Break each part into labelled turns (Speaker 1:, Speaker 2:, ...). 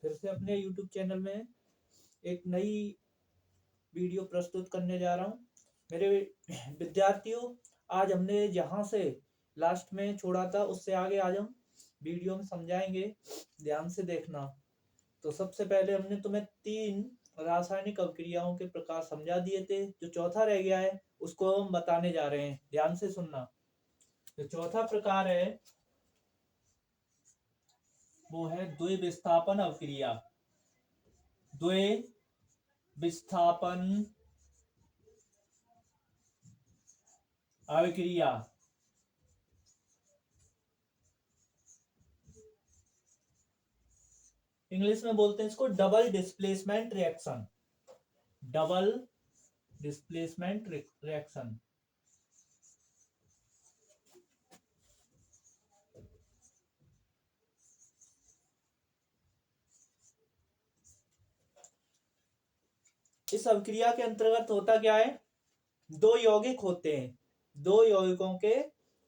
Speaker 1: फिर से अपने YouTube चैनल में एक नई वीडियो प्रस्तुत करने जा रहा हूँ। मेरे विद्यार्थियों, आज हमने जहाँ से लास्ट में छोड़ा था उससे आगे आज हम वीडियो में समझाएंगे, ध्यान से देखना। तो सबसे पहले हमने तुम्हें 3 रासायनिक अभिक्रियाओं के प्रकार समझा दिए थे। जो चौथा रह गया है उसको हम बताने जा रहे हैं, ध्यान से सुनना। जो चौथा प्रकार है वो है द्विविस्थापन अभिक्रिया। द्विविस्थापन अभिक्रिया। इंग्लिश में बोलते हैं इसको double displacement reaction. Double displacement reaction. इस अभिक्रिया के अंतर्गत होता क्या है, दो यौगिक होते हैं, दो यौगिकों के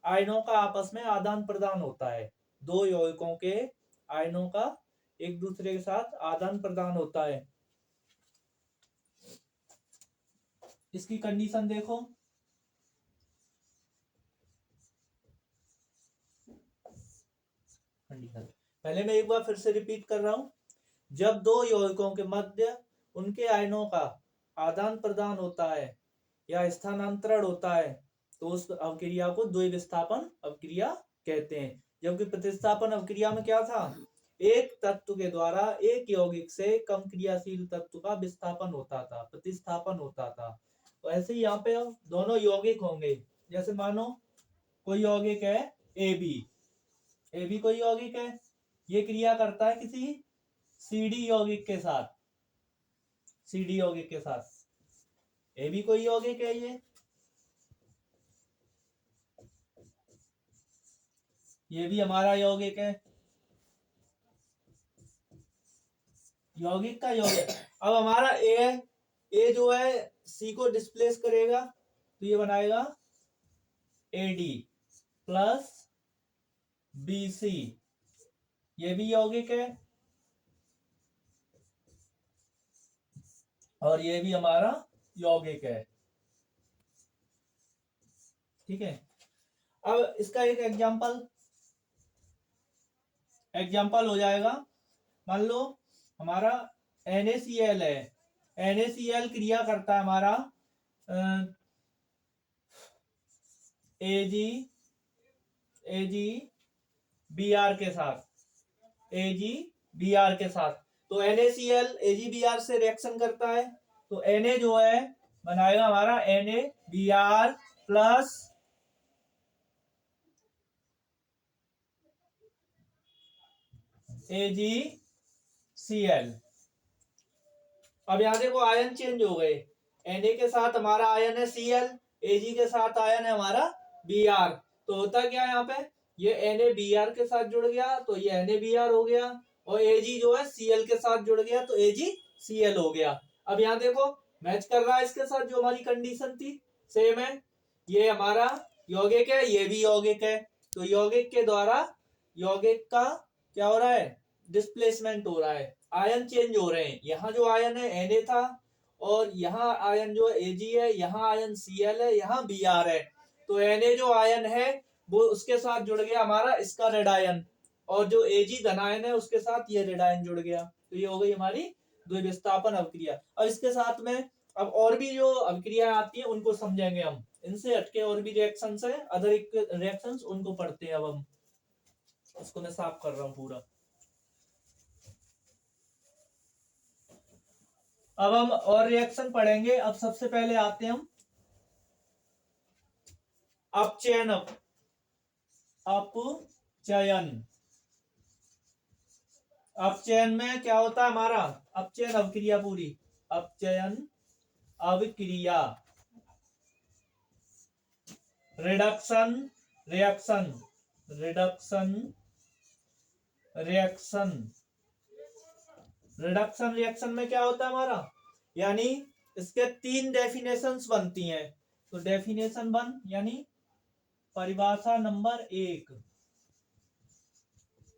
Speaker 1: आयनों का आपस में आदान प्रदान होता है। दो यौगिकों के आयनों का एक दूसरे के साथ आदान प्रदान होता है। इसकी कंडीशन देखो। कंडीशन पहले मैं एक बार फिर से रिपीट कर रहा हूं। जब दो यौगिकों के मध्य उनके आयनों का आदान प्रदान होता है या स्थानांतरण होता है तो उस अभिक्रिया को द्विविस्थापन अभिक्रिया कहते हैं। जबकि प्रतिस्थापन अभिक्रिया में क्या था, एक तत्व के द्वारा एक यौगिक से कम क्रियाशील तत्व का विस्थापन होता था, प्रतिस्थापन होता था। तो ऐसे ही यहाँ पे दोनों यौगिक होंगे। जैसे मानो कोई यौगिक है ए बी कोई यौगिक है, ये क्रिया करता है किसी सी डी यौगिक के साथ। सी डी यौगिक के साथ ए बी कोई यौगिक है, ये भी हमारा यौगिक है, यौगिक का यौगिक। अब हमारा ए जो है सी को डिस्प्लेस करेगा तो ये बनाएगा A D plus B C, ये भी यौगिक है और ये भी हमारा यौगिक है। ठीक है। अब इसका एक एग्जाम्पल हो जाएगा। मान लो हमारा NaCl है, NaCl क्रिया करता है हमारा AgBr के साथ, AgBr के साथ। तो NaCl AgBr से रिएक्शन करता है तो Na जो है बनाएगा हमारा NaBr प्लस AgCl। अब यहां देखो आयन चेंज हो गए, Na के साथ हमारा आयन है Cl, Ag के साथ आयन है हमारा Br। तो होता क्या है यहाँ पे, ये NaBr के साथ जुड़ गया तो ये NaBr हो गया और Ag जो है Cl के साथ जुड़ गया तो AgCl हो गया। अब यहाँ देखो मैच कर रहा है इसके साथ, जो हमारी कंडीशन थी सेम है। ये हमारा यौगिक है, ये भी यौगिक है। तो यौगिक के द्वारा यौगिक का क्या हो रहा है, डिस्प्लेसमेंट हो रहा है, आयन चेंज हो रहे हैं। यहाँ जो आयन है Na था और यहाँ आयन जो Ag है, यहाँ आयन Cl है, यहाँ Br है। तो Na जो आयन है वो उसके साथ जुड़ गया हमारा इसका रेड आयन और जो Ag धन आयन है उसके साथ ये रेड आयन जुड़ गया। तो ये हो गई हमारी द्विविस्थापन अभिक्रिया। अब इसके साथ में अब और भी जो अभिक्रिया आती है उनको समझेंगे हम। इनसे हटके और भी रिएक्शंस है, अदर रिएक्शंस, उनको पढ़ते हैं। अब हम इसको मैं साफ कर रहा हूं पूरा। अब हम और रिएक्शन पढ़ेंगे। अब सबसे पहले आते हैं हम अपचयन। अपचयन में क्या होता है हमारा, अपचयन अभिक्रिया पूरी, अपचयन अभिक्रिया, reduction reaction, reduction reaction. Reduction reaction में क्या होता है हमारा, यानी इसके 3 डेफिनेशंस बनती हैं। तो डेफिनेशन 1 यानी परिभाषा नंबर 1,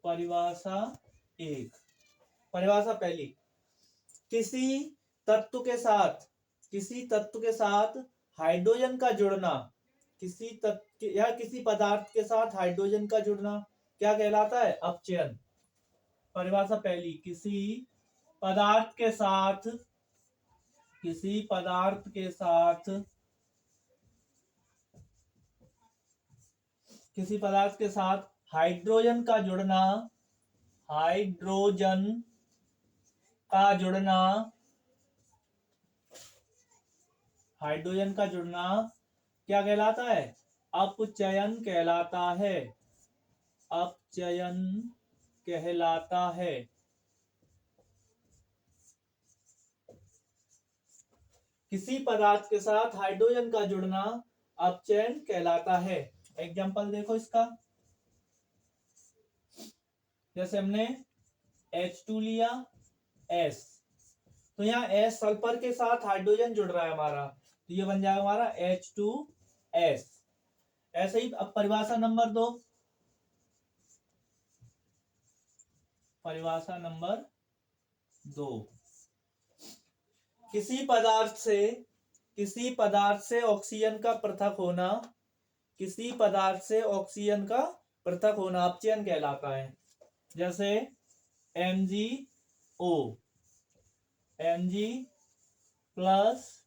Speaker 1: परिभाषा 1। परिभाषा पहली, किसी तत्व के साथ हाइड्रोजन का जुड़ना, किसी तत्व या किसी पदार्थ के साथ हाइड्रोजन का जुड़ना क्या कहलाता है? अपचयन। परिभाषा पहली, किसी पदार्थ के साथ हाइड्रोजन का जुड़ना क्या कहलाता है? अपचयन कहलाता है। किसी पदार्थ के साथ हाइड्रोजन का जुड़ना अपचयन कहलाता है। एग्जाम्पल देखो इसका, जैसे हमने H2 लिया, S, तो यहाँ S सल्फर के साथ हाइड्रोजन जुड़ रहा है हमारा, तो ये बन जाएगा हमारा H2S। ऐसे ही अब परिभाषा नंबर 2, किसी पदार्थ से ऑक्सीजन का पृथक होना अपचयन कहलाता है। जैसे Mg प्लस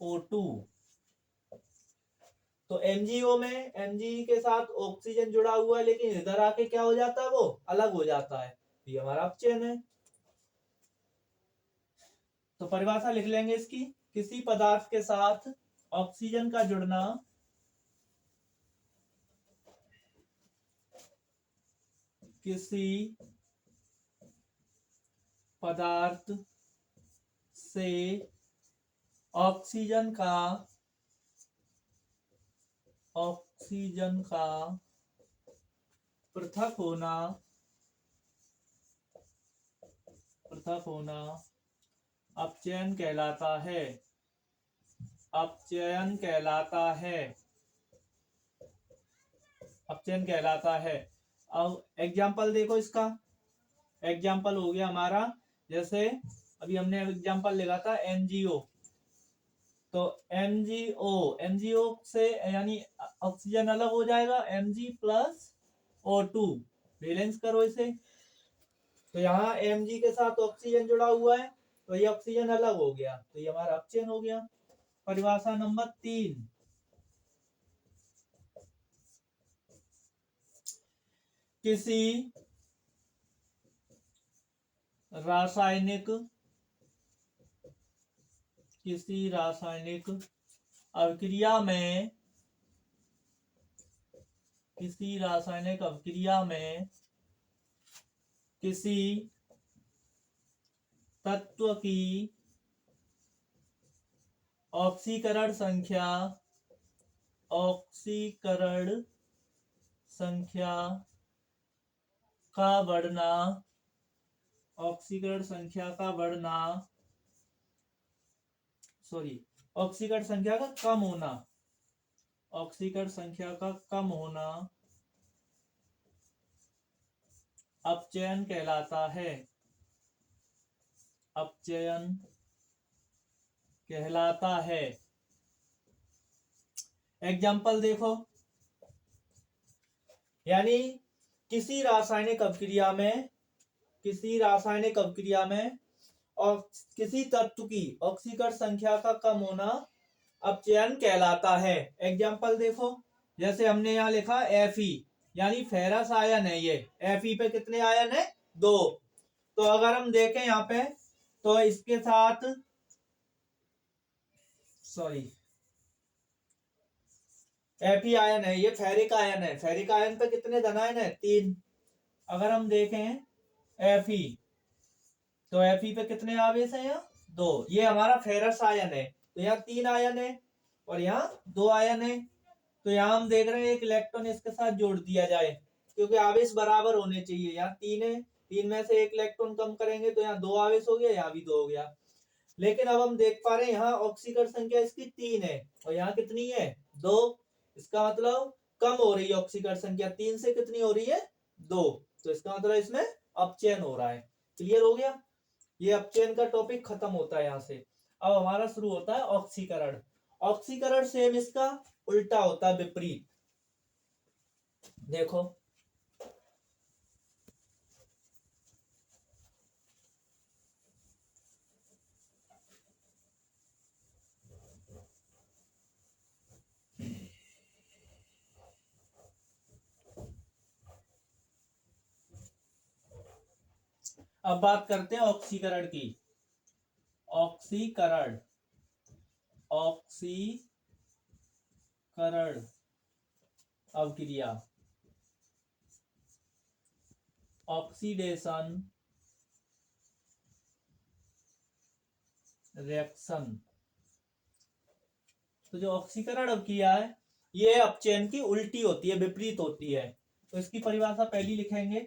Speaker 1: O2, तो MgO में Mg के साथ ऑक्सीजन जुड़ा हुआ है, लेकिन इधर आके क्या हो जाता है? वो अलग हो जाता है, तो ये हमारा अपचयन है। तो परिभाषा लिख लेंगे इसकी, किसी पदार्थ के साथ ऑक्सीजन का जुड़ना किसी पदार्थ से ऑक्सीजन का पृथक होना अपचयन कहलाता है। अब एग्जाम्पल देखो इसका, एग्जाम्पल हो गया हमारा, जैसे अभी हमने एग्जाम्पल लिखा था MgO, तो MgO से यानी ऑक्सीजन अलग हो जाएगा, Mg प्लस O2, बैलेंस करो इसे, तो यहाँ Mg के साथ ऑक्सीजन जुड़ा हुआ है, तो ये ऑक्सीजन अलग हो गया, तो ये हमारा अपचयन हो गया। परिभाषा नंबर 3, किसी रासायनिक अभिक्रिया में किसी तत्व की ऑक्सीकरण संख्या का कम होना अपचयन कहलाता है। एग्जाम्पल देखो, यानी किसी रासायनिक अभिक्रिया में और किसी तत्व की ऑक्सीकरण संख्या का कम होना अपचयन कहलाता है। एग्जाम्पल देखो, जैसे हमने यहाँ लिखा Fe, यानी फेरस आयन है ये, Fe पे कितने आयन है? 2, तो अगर हम देखें यहाँ पे, तो इसके साथ Fe आयन है, ये फेरिक आयन है, फेरिक आयन पे कितने धन आयन है? 3। अगर हम देखें Fe, तो Fe पे कितने आवेश है? यहाँ 2, ये हमारा फेरस आयन है, तो यहाँ 3 आयन है और यहाँ 2 आयन है, तो यहाँ हम देख रहे हैं एक इलेक्ट्रॉन इसके साथ जोड़ दिया जाए, क्योंकि आवेश बराबर होने चाहिए। यहाँ 3 है, 3 में से एक इलेक्ट्रॉन कम करेंगे तो यहाँ 2 आवेश हो गया, यहाँ भी 2 हो गया। लेकिन अब हम देख पा रहे हैं यहाँ ऑक्सीकरण संख्या इसकी 3 है और यहाँ कितनी है? 2, इसका मतलब कम हो रही है ऑक्सीकरण संख्या, 3 से कितनी हो रही है? 2, तो इसका मतलब इसमें अपचयन हो रहा है। क्लियर हो गया? ये अपचयन का टॉपिक खत्म होता है यहाँ से। अब हमारा शुरू होता है ऑक्सीकरण। ऑक्सीकरण सेम इसका उल्टा होता है, विपरीत। देखो अब बात करते हैं ऑक्सीकरण की। ऑक्सीकरण, ऑक्सीकरण अवक्रिया, ऑक्सीडेशन रिएक्शन। तो जो ऑक्सीकरण अवक्रिया है ये अपचयन की उल्टी होती है, विपरीत होती है। तो इसकी परिभाषा पहली लिखेंगे,